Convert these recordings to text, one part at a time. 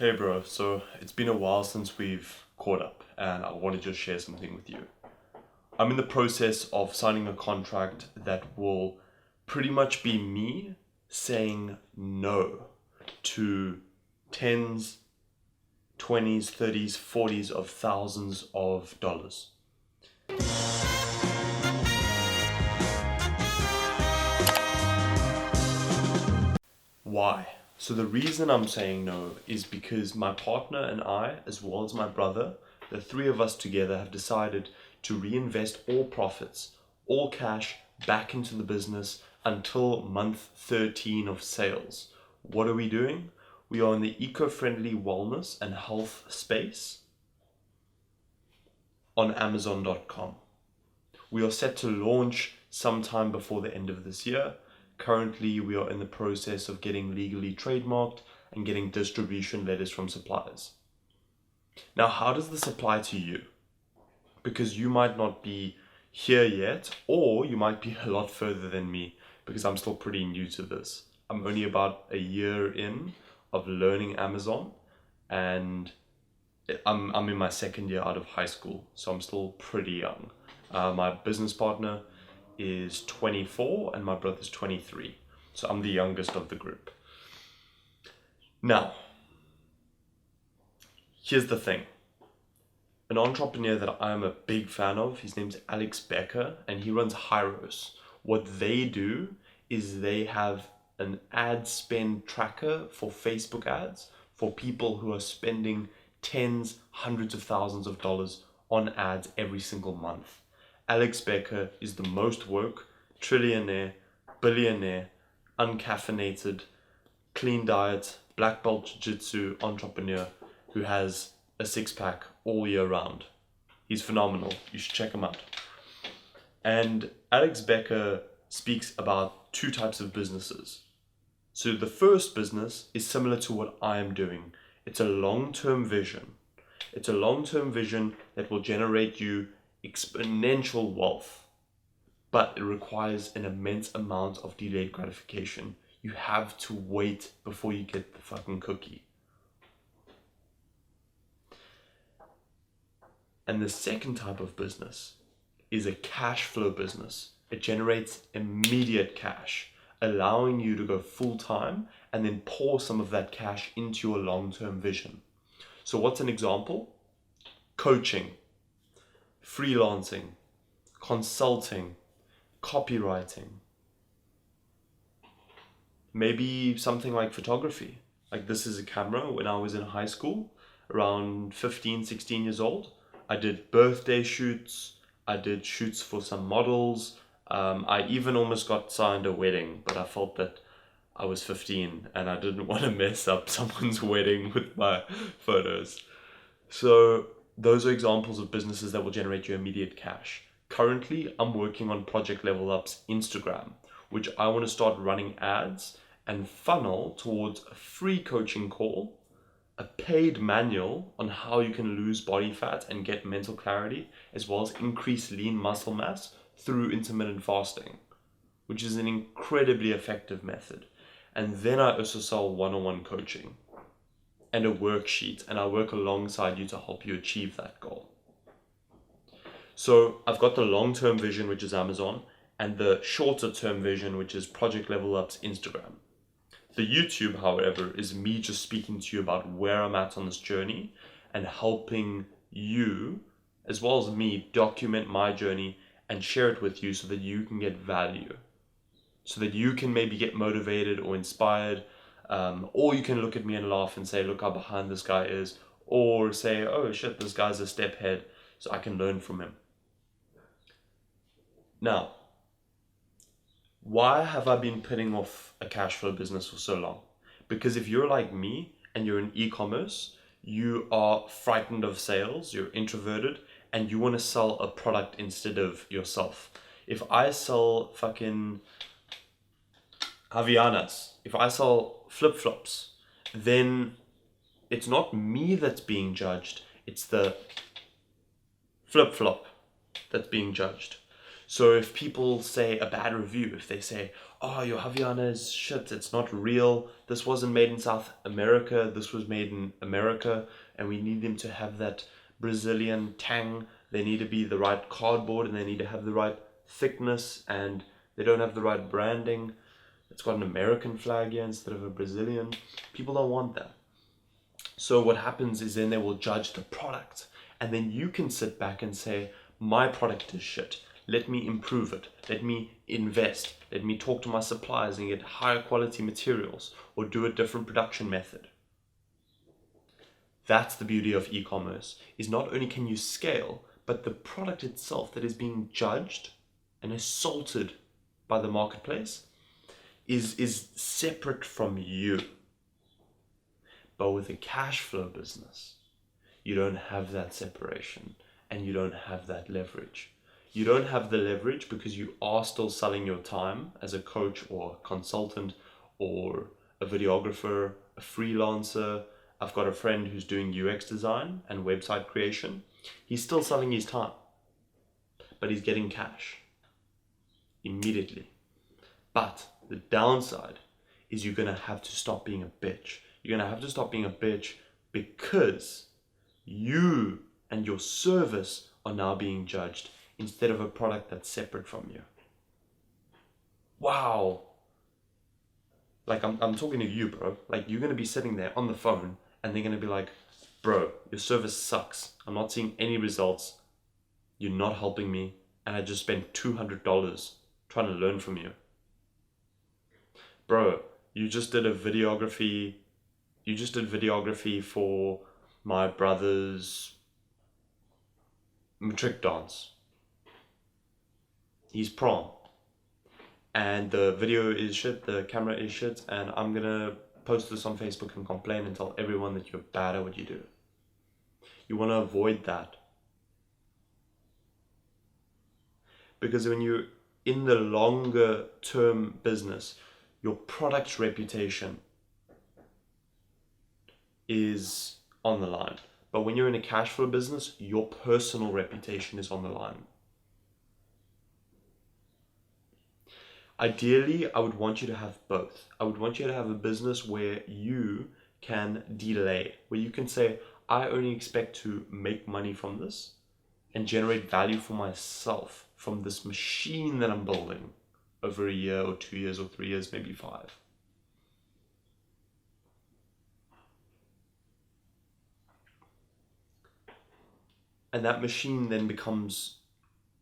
Hey bro, so it's been a while since we've caught up and I want to just share something with you. I'm in the process of signing a contract that will pretty much be me saying no to tens, 20s, 30s, 40s of thousands of dollars. Why? So the reason I'm saying no is because my partner and I, as well as my brother, the three of us together have decided to reinvest all profits, all cash back into the business until month 13 of sales. What are we doing? We are in the eco-friendly wellness and health space on Amazon.com. We are set to launch sometime before the end of this year. Currently, we are in the process of getting legally trademarked and getting distribution letters from suppliers. Now, how does this apply to you? Because you might not be here yet, or you might be a lot further than me, because I'm still pretty new to this. I'm only about a year in of learning Amazon, and I'm in my second year out of high school, so I'm still pretty young. My business partner is 24 and my brother's 23. So I'm the youngest of the group. Now, here's the thing. An entrepreneur that I'm a big fan of, his name's Alex Becker, and he runs Hyros. What they do is they have an ad spend tracker for Facebook ads for people who are spending tens, hundreds of thousands of dollars on ads every single month. Alex Becker is the most woke, trillionaire, billionaire, uncaffeinated, clean diet, black belt jiu-jitsu entrepreneur who has a six-pack all year round. He's phenomenal. You should check him out. And Alex Becker speaks about two types of businesses. So the first business is similar to what I am doing. It's a long-term vision. It's a long-term vision that will generate you exponential wealth, but it requires an immense amount of delayed gratification. You have to wait before you get the fucking cookie. And the second type of business is a cash flow business. It generates immediate cash, allowing you to go full time and then pour some of that cash into your long-term vision. So what's an example? Coaching, freelancing, consulting, copywriting, maybe something like photography. Like this is a camera. When I was in high school, around 15, 16 years old, I did birthday shoots, I did shoots for some models. I even almost got signed a wedding, but I felt that I was 15 and I didn't want to mess up someone's wedding with my photos. So those are examples of businesses that will generate you immediate cash. Currently, I'm working on Project Levelup's Instagram, which I want to start running ads and funnel towards a free coaching call, a paid manual on how you can lose body fat and get mental clarity, as well as increase lean muscle mass through intermittent fasting, which is an incredibly effective method. And then I also sell one-on-one coaching and a worksheet, and I work alongside you to help you achieve that goal. So I've got the long-term vision, which is Amazon, and the shorter-term vision, which is Project Level Up's Instagram. The YouTube, however, is me just speaking to you about where I'm at on this journey and helping you, as well as me, document my journey and share it with you so that you can get value, so that you can maybe get motivated or inspired. Or you can look at me and laugh and say, look how behind this guy is. Or say, oh shit, this guy's a step ahead, so I can learn from him. Now, why have I been putting off a cash flow business for so long? Because if you're like me and you're in e-commerce, you are frightened of sales, you're introverted, and you want to sell a product instead of yourself. If I sell fucking Havianas, if I sell flip-flops, then it's not me that's being judged, it's the flip-flop that's being judged. So if people say a bad review, if they say, oh, your Haviana is shit, it's not real, this wasn't made in South America, this was made in America, and we need them to have that Brazilian tang, they need to be the right cardboard, and they need to have the right thickness, and they don't have the right branding, it's got an American flag here instead of a Brazilian. People don't want that. So what happens is then they will judge the product, and then you can sit back and say, my product is shit. Let me improve it. Let me invest. Let me talk to my suppliers and get higher quality materials or do a different production method. That's the beauty of e-commerce, is not only can you scale, but the product itself that is being judged and assaulted by the marketplace is separate from you. But with a cash flow business, you don't have that separation and you don't have that leverage. You don't have the leverage because you are still selling your time as a coach or a consultant or a videographer, a freelancer. I've got a friend who's doing UX design and website creation. He's still selling his time, but he's getting cash immediately. But the downside is you're going to have to stop being a bitch. You're going to have to stop being a bitch because you and your service are now being judged instead of a product that's separate from you. Wow. Like I'm talking to you, bro. Like you're going to be sitting there on the phone and they're going to be like, bro, your service sucks. I'm not seeing any results. You're not helping me. And I just spent $200 trying to learn from you. Bro, you just did videography for my brother's matric dance. He's prom. And the video is shit, the camera is shit, and I'm gonna post this on Facebook and complain and tell everyone that you're bad at what you do. You wanna avoid that. Because when you're in the longer term business, your product's reputation is on the line. But when you're in a cash flow business, your personal reputation is on the line. Ideally, I would want you to have both. I would want you to have a business where you can delay, where you can say, I only expect to make money from this and generate value for myself from this machine that I'm building over a year or 2 years or 3 years, maybe 5. And that machine then becomes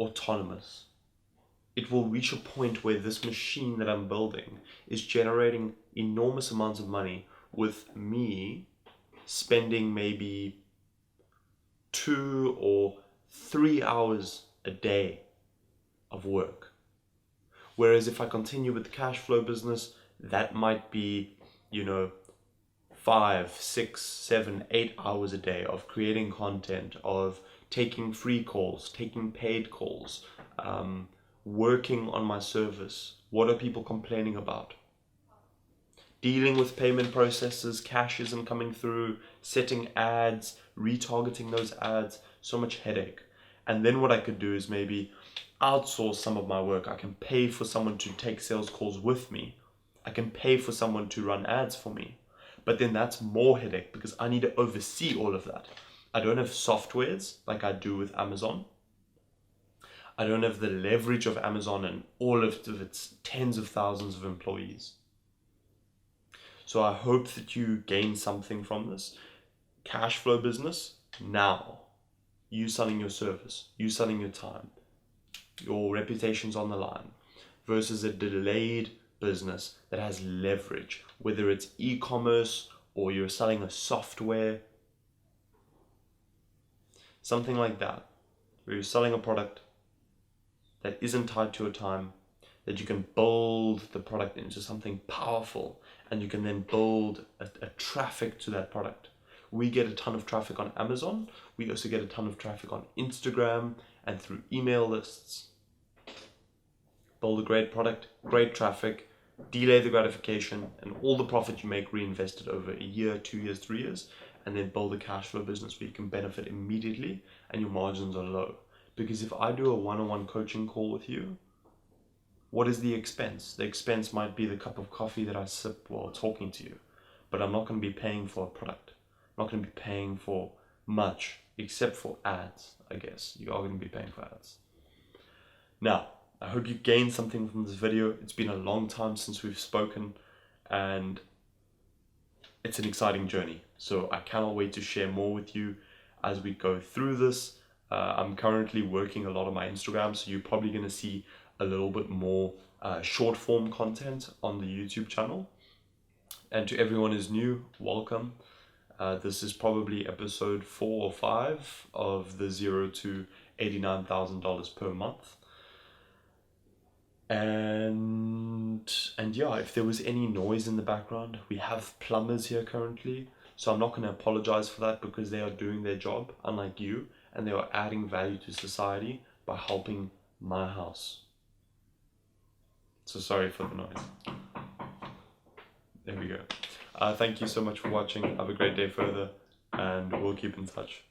autonomous. It will reach a point where this machine that I'm building is generating enormous amounts of money with me spending maybe 2 or 3 hours a day of work. Whereas if I continue with the cash flow business, that might be, 5, 6, 7, 8 hours a day of creating content, of taking free calls, taking paid calls, working on my service. What are people complaining about? Dealing with payment processes, cash isn't coming through, setting ads, retargeting those ads, so much headache. And then what I could do is maybe outsource some of my work. I can pay for someone to take sales calls with me. I can pay for someone to run ads for me. But then that's more headache because I need to oversee all of that. I don't have softwares like I do with Amazon. I don't have the leverage of Amazon and all of its tens of thousands of employees. So I hope that you gain something from this. Cash flow business, now. You selling your service, you selling your time. Your reputation's on the line. Versus a delayed business that has leverage, whether it's e-commerce or you're selling a software. Something like that, where you're selling a product that isn't tied to a time, that you can build the product into something powerful, and you can then build a traffic to that product. We get a ton of traffic on Amazon. We also get a ton of traffic on Instagram and through email lists. Build a great product, great traffic, delay the gratification, and all the profit you make reinvested over a year, 2 years, 3 years, and then build a cash flow business where you can benefit immediately and your margins are low. Because if I do a one-on-one coaching call with you, what is the expense? The expense might be the cup of coffee that I sip while talking to you, but I'm not going to be paying for a product. I'm not going to be paying for much, except for ads, I guess. You are going to be paying for ads. Now, I hope you gained something from this video. It's been a long time since we've spoken, and it's an exciting journey. So I cannot wait to share more with you as we go through this. I'm currently working a lot on my Instagram, so you're probably going to see a little bit more short form content on the YouTube channel. And to everyone who's new, welcome. This is probably episode 4 or 5 of the $0 to $89,000 per month. And yeah, if there was any noise in the background, we have plumbers here currently, so I'm not going to apologize for that, because they are doing their job, unlike you, and they are adding value to society by helping my house. So sorry for the noise. There we go. Thank you so much for watching. Have a great day further, and we'll keep in touch.